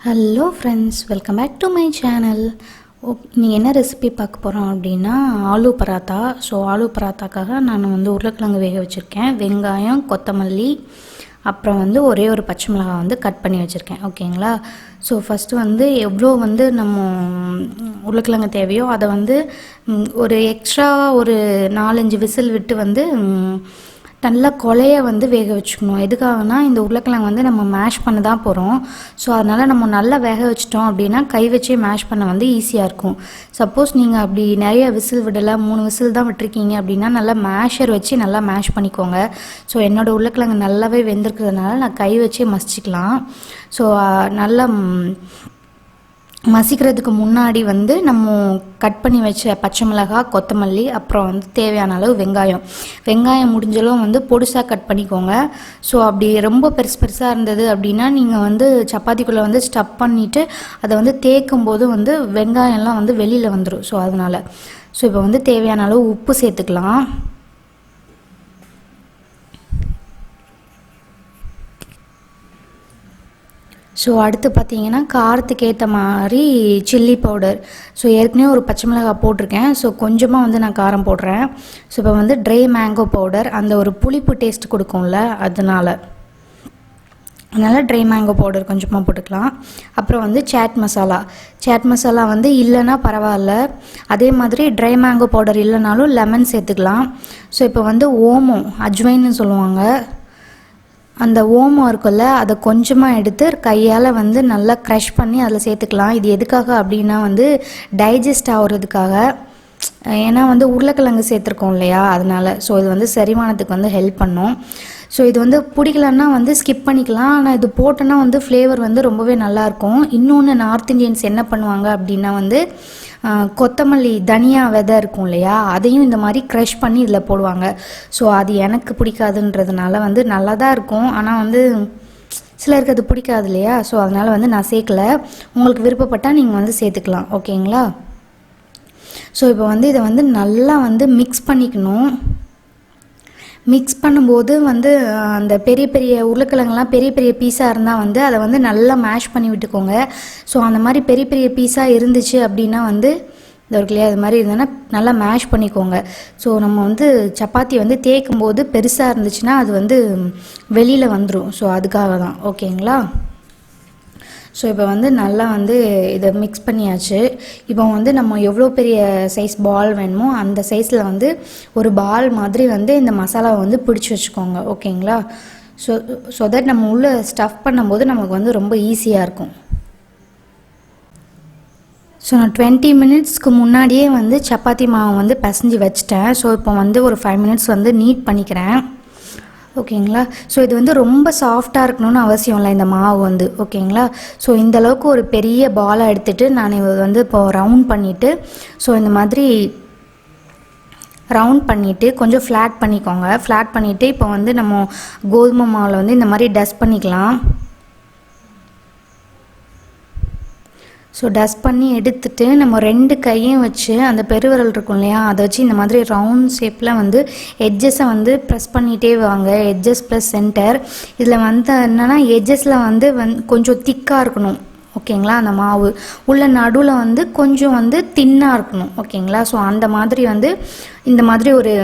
Hello friends, welcome back to my channel. நீங்கள் என்ன recipe பார்க்க போகிறோம் அப்படின்னா ஆலூ பராத்தா. ஸோ ஆலூ பராத்தாக்காக நான் உருளைக்கிழங்கு வேக வச்சுருக்கேன். வெங்காயம், கொத்தமல்லி, அப்புறம் ஒரே ஒரு பச்சை மிளகாய் கட் பண்ணி வச்சுருக்கேன். ஓகேங்களா? ஸோ ஃபஸ்ட்டு எவ்வளோ நம்ம உருளைக்கிழங்கு தேவையோ அதை ஒரு எக்ஸ்ட்ரா ஒரு 4-5 விசில் விட்டு நல்லா கொலைய வேக வச்சுக்கணும். எதுக்காகனா இந்த உருளைக்கிழங்கு நம்ம மேஷ் பண்ண தான் போகிறோம். ஸோ அதனால் நம்ம நல்லா வேக வச்சிட்டோம் அப்படின்னா கை வச்சே மேஷ் பண்ண ஈஸியாக இருக்கும். சப்போஸ் நீங்கள் அப்படி நிறைய விசில் விடலை, 3 விசில் தான் விட்டுருக்கீங்க அப்படின்னா நல்லா மேஷர் வச்சு நல்லா மேஷ் பண்ணிக்கோங்க. ஸோ என்னோடய உருளைக்கிழங்கு நல்லாவே வெந்திருக்கிறதுனால நான் கை வச்சே மசிச்சிக்கலாம். ஸோ நல்லா மசிக்கிறதுக்கு முன்னாடி நம்ம கட் பண்ணி வச்ச பச்சை மிளகாய், கொத்தமல்லி, அப்புறம் தேவையான அளவு வெங்காயம் முடிஞ்சளவு பொடிசாக கட் பண்ணிக்கோங்க. ஸோ அப்படி ரொம்ப பெருசாக இருந்தது அப்படின்னா நீங்கள் சப்பாத்திக்குள்ளே ஸ்டஃப் பண்ணிவிட்டு அதை தேய்க்கும் போது வெங்காயம்லாம் வெளியில் வந்துடும். ஸோ அதனால் இப்போ தேவையான அளவு உப்பு சேர்த்துக்கலாம். ஸோ அடுத்து பார்த்தீங்கன்னா காரத்துக்கு ஏற்ற மாதிரி சில்லி பவுடர். ஸோ ஏற்கனவே ஒரு பச்சை மிளகாய் போட்டிருக்கேன். ஸோ கொஞ்சமாக நான் காரம் போடுறேன். ஸோ இப்போ ட்ரை மேங்கோ பவுடர், அந்த ஒரு புளிப்பு டேஸ்ட் கொடுக்கும்ல, அதனால் ட்ரை மேங்கோ பவுடர் கொஞ்சமாக போட்டுக்கலாம். அப்புறம் சாட் மசாலா இல்லைன்னா பரவாயில்ல. அதே மாதிரி ட்ரை மேங்கோ பவுடர் இல்லைனாலும் லெமன் சேர்த்துக்கலாம். ஸோ இப்போ ஓமம், அஜ்வைன்னு சொல்லுவாங்க, அந்த ஓமம் இருக்குல்ல, அதை கொஞ்சமாக எடுத்து கையால் நல்லா க்ரஷ் பண்ணி அதில் சேர்த்துக்கலாம். இது எதுக்காக அப்படின்னா டைஜஸ்ட் ஆகிறதுக்காக. ஏன்னா உருளைக்கிழங்கு சேர்த்துருக்கோம் இல்லையா, அதனால். ஸோ இது செரிமானத்துக்கு ஹெல்ப் பண்ணும். ஸோ இது பிடிக்கலன்னா ஸ்கிப் பண்ணிக்கலாம். ஆனால் இது போட்டோன்னா ஃப்ளேவர் ரொம்பவே நல்லாயிருக்கும். இன்னொன்று நார்த் இந்தியன்ஸ் என்ன பண்ணுவாங்க அப்படின்னா கொத்தமல்லி, தனியா விதை இருக்கும் இல்லையா, அதையும் இந்த மாதிரி க்ரஷ் பண்ணி இதில் போடுவாங்க. ஸோ அது எனக்கு பிடிக்காதுன்றதுனால நல்லா தான் இருக்கும். ஆனால் சிலருக்கு அது பிடிக்காது இல்லையா. ஸோ அதனால் நான் சேர்க்கல. உங்களுக்கு விருப்பப்பட்டால் நீங்கள் சேர்த்துக்கலாம். ஓகேங்களா? ஸோ இப்போ இதை நல்லா மிக்ஸ் பண்ணிக்கணும். மிக்ஸ் பண்ணும்போது அந்த பெரிய பெரிய உருளைக்கிழங்குலாம் பெரிய பெரிய பீஸாக இருந்தால் அதை நல்லா மேஷ் பண்ணி விட்டுக்கோங்க. ஸோ அந்த மாதிரி பெரிய பெரிய பீஸாக இருந்துச்சு அப்படின்னா இந்த ஒரு அது மாதிரி இருந்ததுன்னா நல்லா மேஷ் பண்ணிக்கோங்க. ஸோ நம்ம சப்பாத்தி தேய்க்கும் போது பெருசாக இருந்துச்சுன்னா அது வெளியில் வந்துடும். ஸோ அதுக்காக தான். ஓகேங்களா? ஸோ இப்போ நல்லா இதை மிக்ஸ் பண்ணியாச்சு. இப்போ நம்ம எவ்வளோ பெரிய சைஸ் பால் வேணுமோ அந்த சைஸில் ஒரு பால் மாதிரி இந்த மசாலாவை பிடிச்சி வச்சுக்கோங்க. ஓகேங்களா? ஸோ தட் நம்ம உள்ளே ஸ்டஃப் பண்ணும்போது நமக்கு ரொம்ப ஈஸியாக இருக்கும். ஸோ நான் 20 மினிட்ஸ்க்கு முன்னாடியே சப்பாத்தி மாவு பிசைஞ்சு வச்சுட்டேன். ஸோ இப்போ ஒரு 5 மினிட்ஸ் நீட் பண்ணிக்கிறேன். ஓகேங்களா? ஸோ இது ரொம்ப சாஃப்டாக இருக்கணும்னு அவசியம் இல்லை இந்த மாவு ஓகேங்களா? ஸோ இந்தளவுக்கு ஒரு பெரிய பாலாக எடுத்துகிட்டு நான் இப்போ ரவுண்ட் பண்ணிவிட்டு, ஸோ இந்த மாதிரி ரவுண்ட் பண்ணிவிட்டு கொஞ்சம் ஃப்ளாட் பண்ணிக்கோங்க. ஃப்ளாட் பண்ணிவிட்டு இப்போ நம்ம கோதுமை மாவில் இந்த மாதிரி டஸ்ட் பண்ணிக்கலாம். ஸோ டஸ்ட் பண்ணி எடுத்துகிட்டு நம்ம 2 கையும் வச்சு அந்த பெருவிரல் இருக்கும் இல்லையா, அதை வச்சு இந்த மாதிரி ரவுண்ட் ஷேப்பில் எட்ஜஸை ப்ரெஸ் பண்ணிகிட்டே வாங்க. Edges plus centre. இதில் என்னென்னா எட்ஜஸில் கொஞ்சம் திக்காக இருக்கணும். ஓகேங்களா? அந்த மாவு உள்ள நடுவில் கொஞ்சம் தின்னாக இருக்கணும். ஓகேங்களா? ஸோ அந்த மாதிரி இந்த மாதிரி ஒரு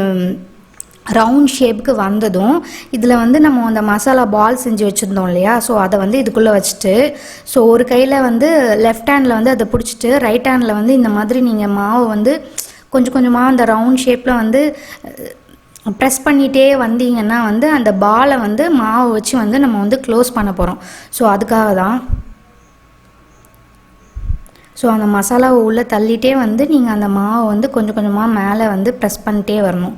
ரவுண்ட் ஷேப்புக்கு வந்ததும் இதில் நம்ம அந்த மசாலா பால் செஞ்சு வச்சுருந்தோம் இல்லையா, ஸோ அதை இதுக்குள்ளே வச்சுட்டு, ஸோ ஒரு கையில் லெஃப்ட் ஹேண்டில் அதை பிடிச்சிட்டு ரைட் ஹேண்டில் இந்த மாதிரி நீங்கள் மாவு கொஞ்சம் கொஞ்சமாக அந்த ரவுண்ட் ஷேப்பில் ப்ரெஸ் பண்ணிகிட்டே வந்தீங்கன்னா அந்த பாலை மாவை வச்சு நம்ம க்ளோஸ் பண்ண போகிறோம். ஸோ அதுக்காக தான். ஸோ அந்த மசாலாவை உள்ளே தள்ளிகிட்டே நீங்கள் அந்த மாவை கொஞ்சம் கொஞ்சமாக மேலே ப்ரெஸ் பண்ணிட்டே வரணும்.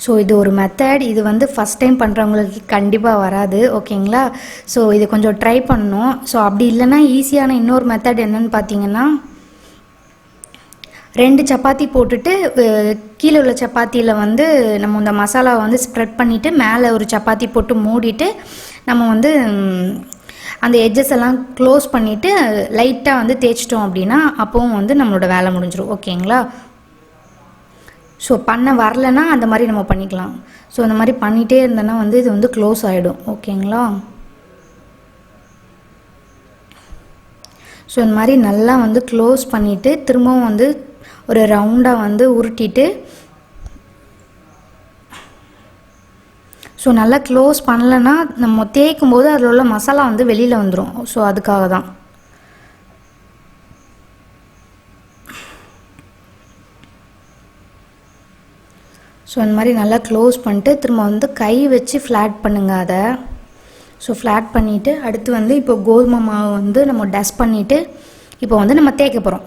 ஸோ இது ஒரு மெத்தட். இது ஃபஸ்ட் டைம் பண்ணுறவங்களுக்கு கண்டிப்பாக வராது. ஓகேங்களா? ஸோ இது கொஞ்சம் ட்ரை பண்ணணும். ஸோ அப்படி இல்லைன்னா ஈஸியான இன்னொரு மெத்தட் என்னென்னு பார்த்தீங்கன்னா, 2 சப்பாத்தி போட்டுட்டு கீழே உள்ள சப்பாத்தியில் நம்ம இந்த மசாலாவை ஸ்ப்ரெட் பண்ணிவிட்டு மேலே ஒரு சப்பாத்தி போட்டு மூடிட்டு நம்ம அந்த எட்ஜஸ் எல்லாம் க்ளோஸ் பண்ணிவிட்டு லைட்டாக தேய்ச்சிட்டோம் அப்படின்னா அப்போவும் நம்மளோட வேலை முடிஞ்சிடும். ஓகேங்களா? ஸோ பண்ண வரலைன்னா அந்த மாதிரி நம்ம பண்ணிக்கலாம். ஸோ அந்த மாதிரி பண்ணிகிட்டே இருந்தோன்னா இது க்ளோஸ் ஆகிடும். ஓகேங்களா? ஸோ இந்த மாதிரி நல்லா வந்து க்ளோஸ் பண்ணிவிட்டு திரும்பவும் வந்து ஒரு ரவுண்டாக வந்து உருட்டிட்டு, ஸோ நல்லா க்ளோஸ் பண்ணலைன்னா நம்ம தேய்க்கும் போது அதில் உள்ள மசாலா வந்து வெளியில் வந்துடும். ஸோ அதுக்காக தான். ஸோ இந்த மாதிரி நல்லா க்ளோஸ் பண்ணிட்டு திரும்ப வந்து கை வச்சு ஃப்ளாட் பண்ணுங்கள் அதை. ஸோ ஃப்ளாட் பண்ணிவிட்டு அடுத்து வந்து இப்போ கோதுமை மாவு வந்து நம்ம டஸ்ட் பண்ணிவிட்டு இப்போ வந்து நம்ம தேய்க்க போகிறோம்.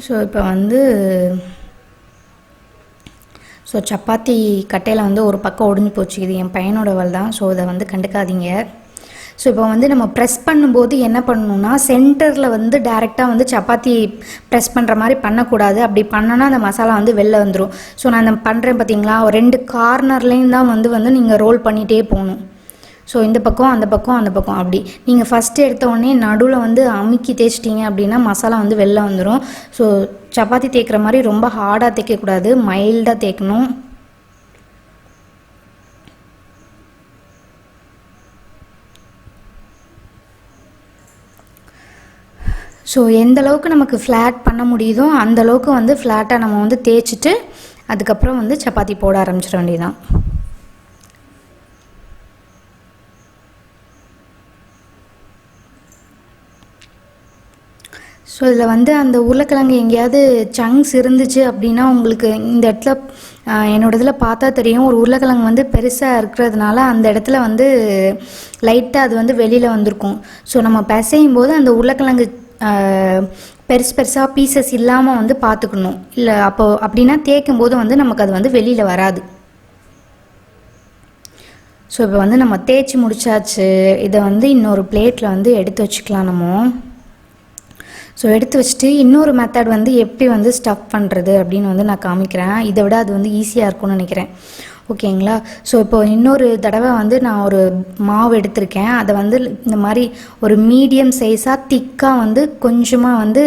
ஸோ இப்போ வந்து சப்பாத்தி கட்டையில் வந்து ஒரு பக்கம் ஒடிஞ்சு போச்சு. இது என் பையனோட வல் தான். ஸோ இதை வந்து கண்டுக்காதீங்க. ஸோ இப்போ வந்து நம்ம ப்ரெஸ் பண்ணும்போது என்ன பண்ணணும்னா சென்டரில் வந்து டைரெக்டாக வந்து சப்பாத்தி ப்ரெஸ் பண்ணுற மாதிரி பண்ணக்கூடாது. அப்படி பண்ணோன்னா அந்த மசாலா வந்து வெளில வந்துடும். ஸோ நான் அந்த பண்ணுறேன் பார்த்தீங்களா, 2 கார்னர்லேயும் தான் வந்து நீங்கள் ரோல் பண்ணிகிட்டே போகணும். ஸோ இந்த பக்கம் அந்த பக்கம் அந்த பக்கம் அப்படி நீங்கள் ஃபஸ்ட்டு எடுத்தோடனே நடுவில் வந்து அமுக்கி தேய்ச்சிட்டிங்க அப்படின்னா மசாலா வந்து வெளில வந்துடும். ஸோ சப்பாத்தி தேய்க்கிற மாதிரி ரொம்ப ஹார்டாக தேய்க்கக்கூடாது, மைல்டாக தேய்க்கணும். ஸோ எந்த அளவுக்கு நமக்கு ஃப்ளாட் பண்ண முடியுதோ அந்தளவுக்கு வந்து ஃப்ளாட்டாக நம்ம வந்து தேய்ச்சிட்டு அதுக்கப்புறம் வந்து சப்பாத்தி போட ஆரம்பிச்சிட வேண்டியதான். ஸோ இதில் வந்து அந்த உருளைக்கிழங்கு எங்கேயாவது சங்க்ஸ் இருந்துச்சு அப்படின்னா உங்களுக்கு இந்த இடத்துல என்னோட இதில் பார்த்தா தெரியும். ஒரு உருளைக்கிழங்கு வந்து பெருசாக இருக்கிறதுனால அந்த இடத்துல வந்து லைட்டாக அது வந்து வெளியில் வந்திருக்கும். ஸோ நம்ம பிசையும் போது அந்த உருளைக்கிழங்கு பெருசாக பீசஸ் இல்லாமல் வந்து பார்த்துக்கணும். இல்லை அப்படின்னா தேய்க்கும் போது வந்து நமக்கு அது வந்து வெளியில் வராது. ஸோ இப்போ வந்து நம்ம தேய்ச்சி முடிச்சாச்சு. இதை வந்து இன்னொரு பிளேட்டில் வந்து எடுத்து வச்சுக்கலாம் நம்ம. ஸோ எடுத்து வச்சுட்டு இன்னொரு மெத்தட் வந்து எப்படி வந்து ஸ்டஃப் பண்ணுறது அப்படின்னு வந்து நான் காமிக்கிறேன். இதை விட அது வந்து ஈஸியாக இருக்கும்னு நினைக்கிறேன். ஓகேங்களா? ஸோ இப்போ இன்னொரு தடவை வந்து நான் ஒரு மாவு எடுத்திருக்கேன். அதை வந்து இந்த மாதிரி ஒரு மீடியம் சைஸாக திக்காக வந்து கொஞ்சமாக வந்து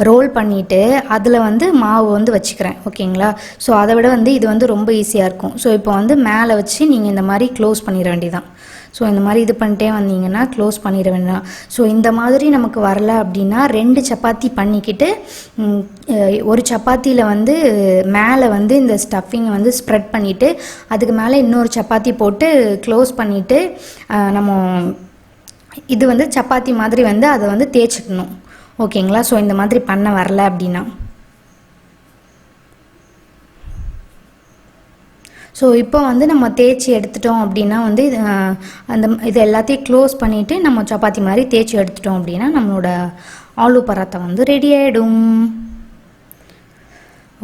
ரோல் பண்ணிவிட்டு அதில் வந்து மாவு வந்து வச்சுக்கிறேன். ஓகேங்களா? ஸோ அதை விட வந்து இது வந்து ரொம்ப ஈஸியாக இருக்கும். ஸோ இப்போ வந்து மேலே வச்சு நீங்கள் இந்த மாதிரி க்ளோஸ் பண்ணிட வேண்டியதான். ஸோ இந்த மாதிரி இது பண்ணிட்டே வந்தீங்கன்னா க்ளோஸ் பண்ணிட வேண்டாம். ஸோ இந்த மாதிரி நமக்கு வரல அப்படின்னா 2 சப்பாத்தி பண்ணிக்கிட்டு ஒரு சப்பாத்தியில் வந்து மேலே வந்து இந்த ஸ்டஃபிங்கை வந்து ஸ்ப்ரெட் பண்ணிவிட்டு அதுக்கு மேலே இன்னொரு சப்பாத்தி போட்டு க்ளோஸ் பண்ணிவிட்டு நம்ம இது வந்து சப்பாத்தி மாதிரி வந்து அதை வந்து தேய்ச்சிக்கணும். ஓகேங்களா? ஸோ இந்த மாதிரி பண்ண வரல அப்படின்னா ஸோ இப்போ வந்து நம்ம தேய்ச்சி எடுத்துட்டோம் அப்படின்னா வந்து இது எல்லாத்தையும் க்ளோஸ் பண்ணிவிட்டு நம்ம சப்பாத்தி மாதிரி தேய்ச்சி எடுத்துட்டோம் அப்படின்னா நம்மளோட ஆலு பராத்தா வந்து ரெடி ஆகிடும்.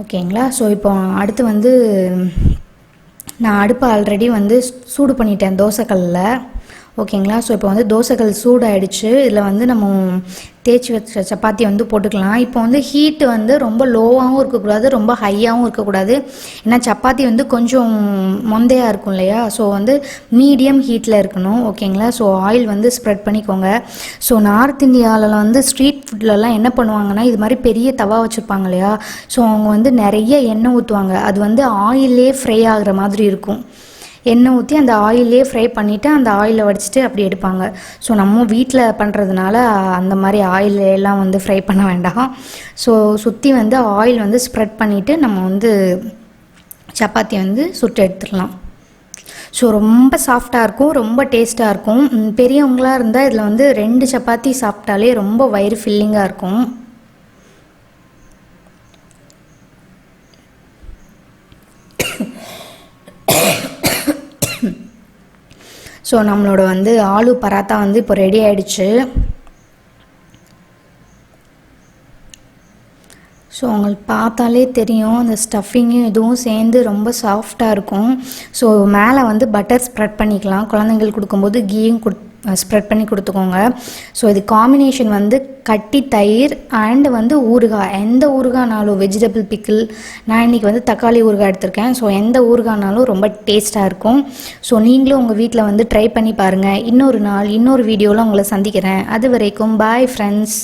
ஓகேங்களா? ஸோ இப்போ அடுத்து வந்து நான் அடுப்பை ஆல்ரெடி வந்து சூடு பண்ணிட்டேன் தோசைக்கல்லில். ஓகேங்களா? ஸோ இப்போ வந்து தோசைக்கல் சூடாகிடுச்சு. இதில் வந்து நம்ம தேய்ச்சி வச்ச சப்பாத்தி வந்து போட்டுக்கலாம். இப்போ வந்து ஹீட்டு வந்து ரொம்ப லோவாகவும் இருக்கக்கூடாது, ரொம்ப ஹையாகவும் இருக்கக்கூடாது. ஏன்னா சப்பாத்தி வந்து கொஞ்சம் மொந்தையாக இருக்கும் இல்லையா? ஸோ வந்து மீடியம் ஹீட்டில் இருக்கணும். ஓகேங்களா? ஸோ ஆயில் வந்து ஸ்ப்ரெட் பண்ணிக்கோங்க. ஸோ நார்த் இந்தியாவில் வந்து ஸ்ட்ரீட் ஃபுட்லலாம் என்ன பண்ணுவாங்கன்னா இது மாதிரி பெரிய தவா வச்சுருப்பாங்க இல்லையா? ஸோ அவங்க வந்து நிறைய எண்ணெய் ஊற்றுவாங்க. அது வந்து ஆயிலே ஃப்ரை ஆகிற மாதிரி இருக்கும். எண்ணெய் ஊற்றி அந்த ஆயிலே ஃப்ரை பண்ணிவிட்டு அந்த ஆயிலை வடிச்சிட்டு அப்படி எடுப்பாங்க. ஸோ நம்ம வீட்டில் பண்ணுறதுனால அந்த மாதிரி ஆயிலெல்லாம் வந்து ஃப்ரை பண்ண வேண்டாம். ஸோ சுற்றி வந்து ஆயில் வந்து ஸ்ப்ரெட் பண்ணிவிட்டு நம்ம வந்து சப்பாத்தி வந்து சுட்டு எடுத்துடலாம். ஸோ ரொம்ப சாஃப்டாக இருக்கும், ரொம்ப டேஸ்ட்டாக இருக்கும். பெரியவங்களாக இருந்தால் இதில் வந்து 2 சப்பாத்தி சாப்பிட்டாலே ரொம்ப வயிறு ஃபில்லிங்காக இருக்கும். ஸோ நம்மளோட வந்து ஆலு பராத்தா வந்து இப்போ ரெடி ஆகிடுச்சு. ஸோ உங்களுக்கு பார்த்தாலே தெரியும் அந்த ஸ்டஃபிங்கும் இதுவும் சேர்ந்து ரொம்ப சாஃப்டாக இருக்கும். ஸோ மேலே வந்து பட்டர் ஸ்ப்ரெட் பண்ணிக்கலாம். குழந்தைங்களுக்கு கொடுக்கும்போது கீயும் ஸ்ப்ரெட் பண்ணி கொடுத்துக்கோங்க. ஸோ இது காம்பினேஷன் வந்து கட்டி தயிர் அண்டு வந்து ஊறுகாய், எந்த ஊறுகாய்னாலும் வெஜிடபிள் பிக்கிள், நான் இன்றைக்கி வந்து தக்காளி ஊறுகாய் எடுத்திருக்கேன். ஸோ எந்த ஊறுகாய்னாலும் ரொம்ப டேஸ்ட்டாக இருக்கும். ஸோ நீங்களும் உங்கள் வீட்டில் வந்து ட்ரை பண்ணி பாருங்கள். இன்னொரு நாள் இன்னொரு வீடியோவில் உங்களை சந்திக்கிறேன். அது வரைக்கும் பாய் ஃப்ரெண்ட்ஸ்.